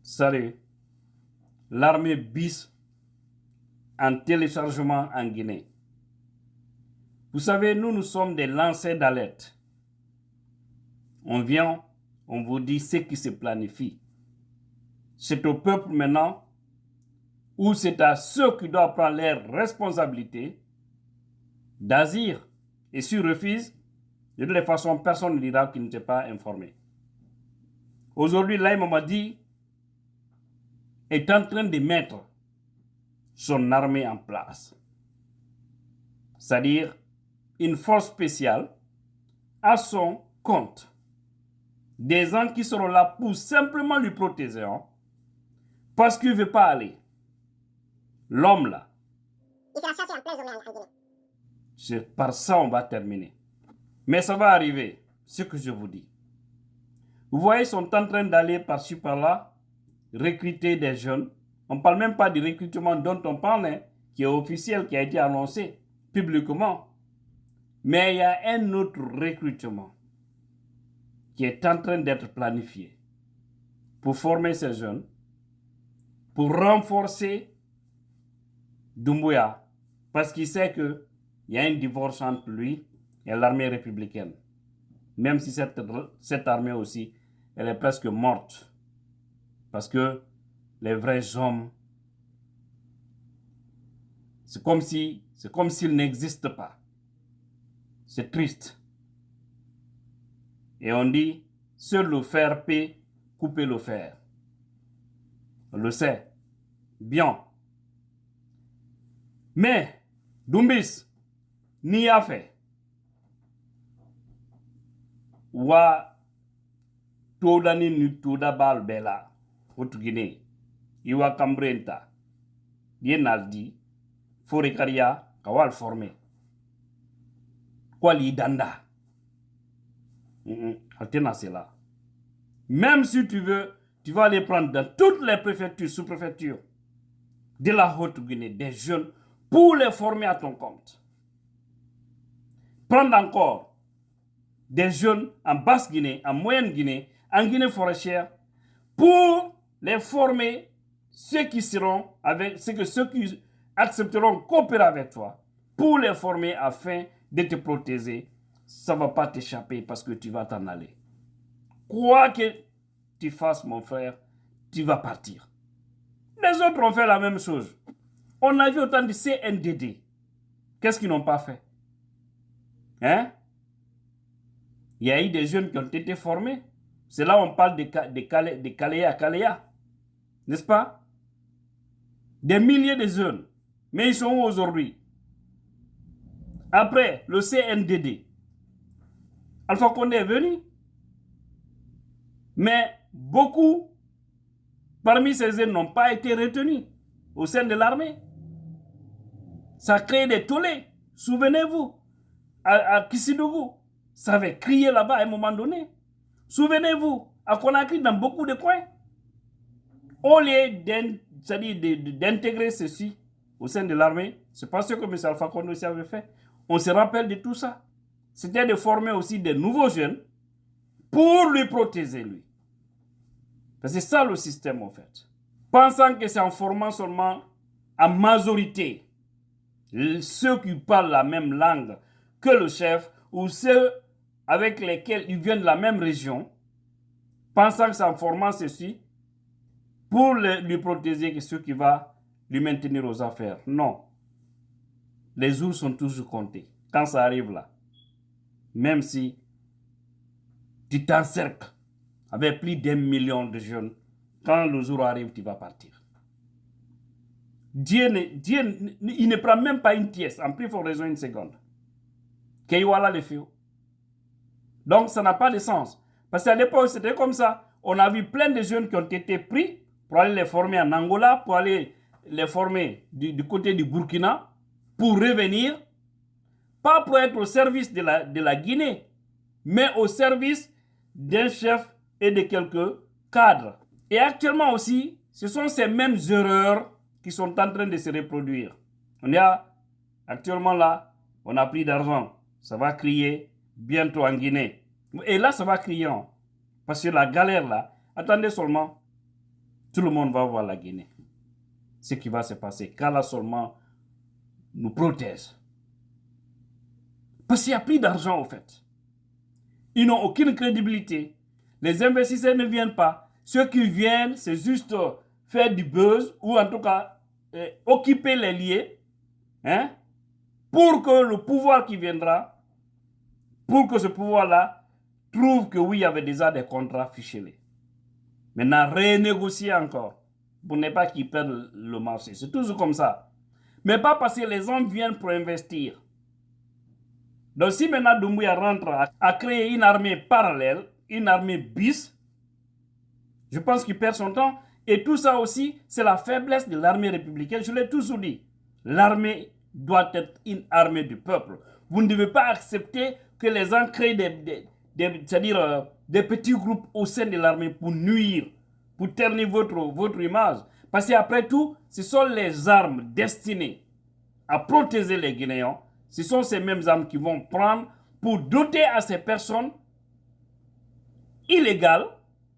Salut. L'armée BIS en téléchargement en Guinée. Vous savez, nous sommes des lanceurs d'alerte. On vient, on vous dit ce qui se planifie. C'est au peuple maintenant, ou c'est à ceux qui doivent prendre leurs responsabilités d'agir. Et s'ils refusent, de toute façon, personne ne dira qu'il n'était pas informé. Aujourd'hui, Laye Mamadi est en train de mettre son armée en place. C'est-à-dire une force spéciale à son compte. Des gens qui seront là pour simplement lui protéger, parce qu'il ne veut pas aller. L'homme là. Il sera chassé en plein sommeil en Guinée. C'est par ça on va terminer. Mais ça va arriver, ce que je vous dis. Vous voyez, ils sont en train d'aller par-ci par-là, recruter des jeunes. On ne parle même pas du recrutement dont on parle, qui est officiel, qui a été annoncé publiquement. Mais il y a un autre recrutement qui est en train d'être planifié pour former ces jeunes, pour renforcer Doumbouya, parce qu'il sait qu'il y a un divorce entre lui et l'armée républicaine. Même si cette armée aussi, elle est presque morte. Parce que les vrais hommes, c'est comme s'ils n'existent pas. C'est triste. Et on dit, seul le fer peut couper le fer. On le sait. Bien. Mais, Doumbis, n'y a fait. Wa todani ni toda bal bela. Otu Guinée. Iwa Cambrenta. Yenaldi. Forekaria. Kawal formé. Kwali danda. C'est là. Même si tu veux, tu vas les prendre dans toutes les préfectures, sous-préfectures de la Haute-Guinée, des jeunes, pour les former à ton compte. Prendre encore des jeunes en Basse-Guinée, en Moyenne-Guinée, en Guinée forestière, pour les former, ceux qui accepteront coopérer avec toi, pour les former afin de te protéger. Ça ne va pas t'échapper parce que tu vas t'en aller. Quoi que tu fasses, mon frère, tu vas partir. Les autres ont fait la même chose. On a vu autant de CNDD. Qu'est-ce qu'ils n'ont pas fait? Hein? Il y a eu des jeunes qui ont été formés. C'est là où on parle de Kaléa. N'est-ce pas? Des milliers de jeunes. Mais ils sont où aujourd'hui? Après, le CNDD. Alpha Condé est venu. Mais beaucoup, parmi ces jeunes, n'ont pas été retenus au sein de l'armée. Ça a créé des tollés. Souvenez-vous, à Kissidougou, ça avait crié là-bas à un moment donné. Souvenez-vous, à Conakry, dans beaucoup de coins. Au lieu d'intégrer ceci au sein de l'armée, c'est pas ce que M. Alpha Condé aussi avait fait. On se rappelle de tout ça. C'était de former aussi des nouveaux jeunes pour lui protéger, lui. C'est ça le système, en fait. Pensant que c'est en formant seulement en majorité ceux qui parlent la même langue que le chef ou ceux avec lesquels ils viennent de la même région, pensant que c'est en formant ceci pour lui protéger que ceux qui vont lui maintenir aux affaires. Non. Les jours sont toujours comptés. Quand ça arrive là, même si tu t'encercles avec plus d'1 million de jeunes, quand le jour arrive, tu vas partir. Dieu, il ne prend même pas une pièce, en plus, il faut raisonner une seconde. Voilà le feu. Donc, ça n'a pas de sens. Parce qu'à l'époque, c'était comme ça. On a vu plein de jeunes qui ont été pris pour aller les former en Angola, pour aller les former du côté du Burkina, pour revenir, pas pour être au service de la Guinée, mais au service d'un chef et de quelques cadres. Et actuellement aussi, ce sont ces mêmes erreurs qui sont en train de se reproduire. On est actuellement là, on a pris d'argent. Ça va crier bientôt en Guinée. Et là, ça va crier. Parce que la galère là, attendez seulement. tout le monde va voir la Guinée. Ce qui va se passer. Qu'Allah seulement nous protège. Parce qu'il n'y a plus d'argent, au fait. Ils n'ont aucune crédibilité. Les investisseurs ne viennent pas. Ceux qui viennent, c'est juste faire du buzz ou en tout cas occuper les lieux, hein, pour que le pouvoir qui viendra, pour que ce pouvoir-là trouve que oui, il y avait déjà des contrats ficelés. Maintenant, renégocier encore pour ne pas qu'ils perdent le marché. C'est toujours comme ça. Mais pas parce que les gens viennent pour investir. Donc si maintenant Doumbouya rentre à créer une armée parallèle, une armée bis, je pense qu'il perd son temps. Et tout ça aussi, c'est la faiblesse de l'armée républicaine. Je l'ai toujours dit. L'armée doit être une armée du peuple. Vous ne devez pas accepter que les gens créent c'est-à-dire des petits groupes au sein de l'armée pour nuire, pour ternir votre image. Parce qu'après tout, ce sont les armes destinées à protéger les Guinéens. Ce sont ces mêmes armes qui vont prendre pour doter à ces personnes illégales,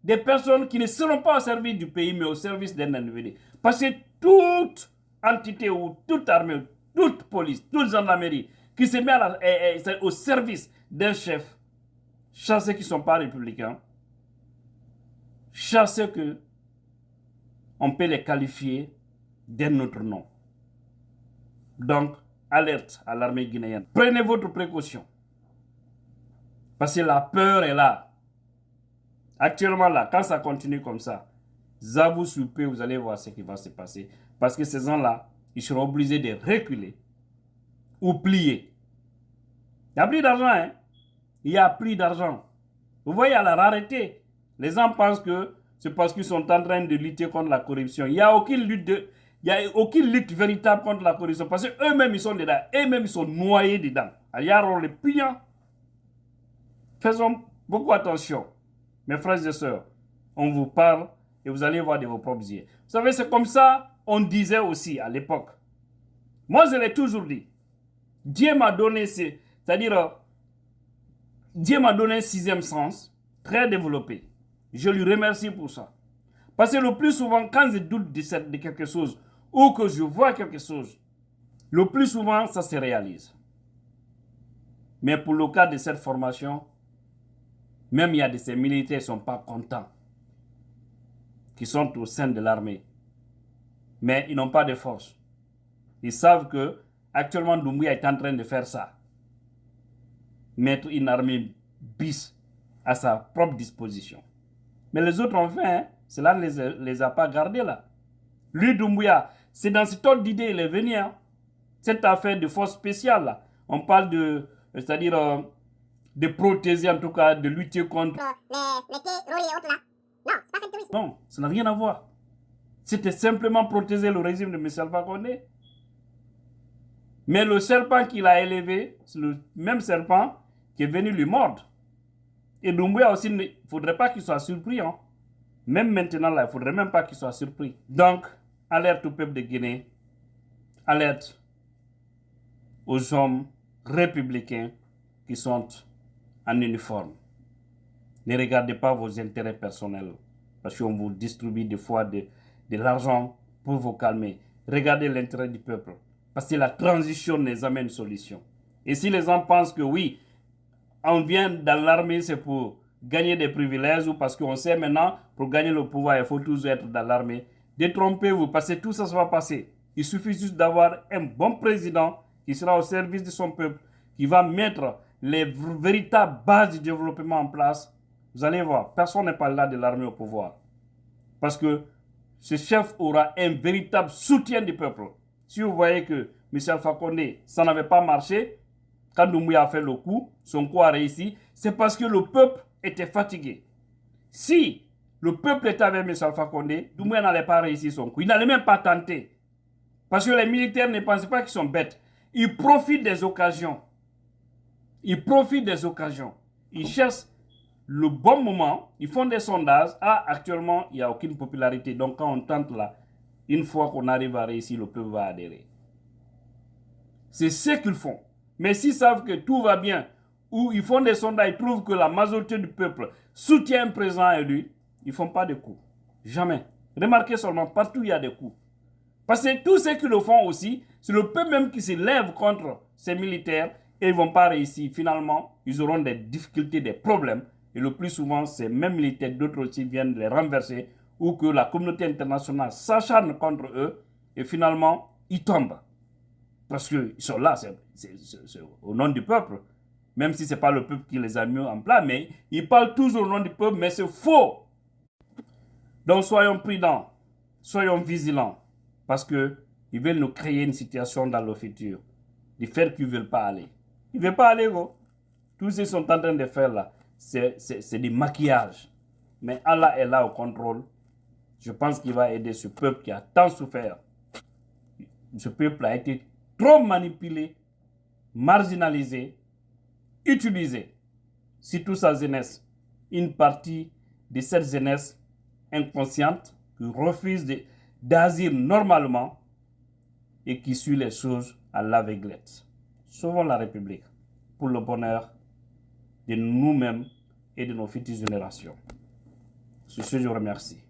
des personnes qui ne seront pas au service du pays, mais au service d'un individu. Parce que toute entité ou toute armée, toute police, toute gendarmerie qui se met au service d'un chef, chassez qui ne sont pas républicains, chassez que on peut les qualifier d'un autre nom. Donc, alerte à l'armée guinéenne. Prenez votre précaution. Parce que la peur est là. Actuellement là, quand ça continue comme ça, vous soupez, vous allez voir ce qui va se passer. Parce que ces gens-là, ils seront obligés de reculer ou plier. Il n'y a plus d'argent, hein? Il n'y a plus d'argent. Vous voyez à la rareté. Les gens pensent que c'est parce qu'ils sont en train de lutter contre la corruption. Il n'y a aucune lutte véritable contre la corruption. Parce qu'eux-mêmes, ils sont dedans. Eux-mêmes, ils sont noyés dedans. Il y a les pignons. Faisons beaucoup attention. Mes frères et sœurs, on vous parle et vous allez voir de vos propres yeux. Vous savez, c'est comme ça on disait aussi à l'époque. Moi, je l'ai toujours dit. Dieu m'a donné, c'est-à-dire, Dieu m'a donné un sixième sens très développé. Je lui remercie pour ça. Parce que le plus souvent, quand je doute de quelque chose ou que je vois quelque chose, le plus souvent, ça se réalise. Mais pour le cas de cette formation, même il y a de ces militaires qui ne sont pas contents, qui sont au sein de l'armée. Mais ils n'ont pas de force. Ils savent que actuellement Doumbouya est en train de faire ça. Mettre une armée bis à sa propre disposition. Mais les autres ont fait, hein? Cela ne les a pas gardés là. Lui, Doumbouya, c'est dans cette ordre d'idée il est venu. Hein? Cette affaire de force spéciale là. On parle de, c'est-à-dire de protéger en tout cas, de lutter contre... Les terroristes et autres là. Non, c'est pas fait tourisme. Non, ça n'a rien à voir. C'était simplement protéger le régime de M. Alpha Condé. Mais le serpent qu'il a élevé, c'est le même serpent qui est venu lui mordre. Et Doumbouya aussi, il ne faudrait pas qu'il soit surpris. Hein. Même maintenant, là, il ne faudrait même pas qu'il soit surpris. Donc, alerte au peuple de Guinée, alerte aux hommes républicains qui sont en uniforme. Ne regardez pas vos intérêts personnels, parce qu'on vous distribue des fois de l'argent pour vous calmer. Regardez l'intérêt du peuple, parce que la transition nous amène une solution. Et si les gens pensent que oui, on vient dans l'armée, c'est pour gagner des privilèges, ou parce qu'on sait maintenant, pour gagner le pouvoir, il faut toujours être dans l'armée, détrompez-vous, parce que tout ça va passer. Il suffit juste d'avoir un bon président qui sera au service de son peuple, qui va mettre les véritables bases du développement en place. Vous allez voir, personne n'est pas là de l'armée au pouvoir. Parce que ce chef aura un véritable soutien du peuple. Si vous voyez que M. Alpha Condé, ça n'avait pas marché, quand Doumbouya a fait le coup, son coup a réussi, c'est parce que le peuple était fatigué. Si le peuple était avec M. Alpha Condé, Doumbouya n'allait pas réussir son coup. Il n'allait même pas tenter. Parce que les militaires ne pensent pas qu'ils sont bêtes. Ils profitent des occasions. Ils profitent des occasions. Ils cherchent le bon moment. Ils font des sondages. Ah, actuellement, il n'y a aucune popularité. Donc, quand on tente là, une fois qu'on arrive à réussir, le peuple va adhérer. C'est ce qu'ils font. Mais s'ils savent que tout va bien, ou ils font des sondages, ils trouvent que la majorité du peuple soutient un président élu, ils ne font pas de coup. Jamais. Remarquez seulement, partout il y a des coups. Parce que tous ceux qui le font aussi, c'est le peuple même qui se lève contre ces militaires et ils ne vont pas réussir. Finalement, ils auront des difficultés, des problèmes. Et le plus souvent, ces mêmes militaires, d'autres aussi viennent les renverser ou que la communauté internationale s'acharne contre eux et finalement, ils tombent. Parce qu'ils sont là, c'est au nom du peuple. Même si ce n'est pas le peuple qui les a mis en place, mais ils parlent toujours au nom du peuple, mais c'est faux. Donc soyons prudents, soyons vigilants, parce qu'ils veulent nous créer une situation dans le futur, de faire qu'ils ne veulent pas aller. Ils ne veulent pas aller, gros. Tout ce qu'ils sont en train de faire là, c'est du maquillage. Mais Allah est là au contrôle. Je pense qu'il va aider ce peuple qui a tant souffert. Ce peuple a été trop manipulé, marginalisé, utilisé. Surtout sa jeunesse. Une partie de cette jeunesse inconsciente qui refuse d'agir normalement et qui suit les choses à l'aveuglette. Sauvons la République pour le bonheur de nous-mêmes et de nos futures générations. Sur ce, je vous remercie.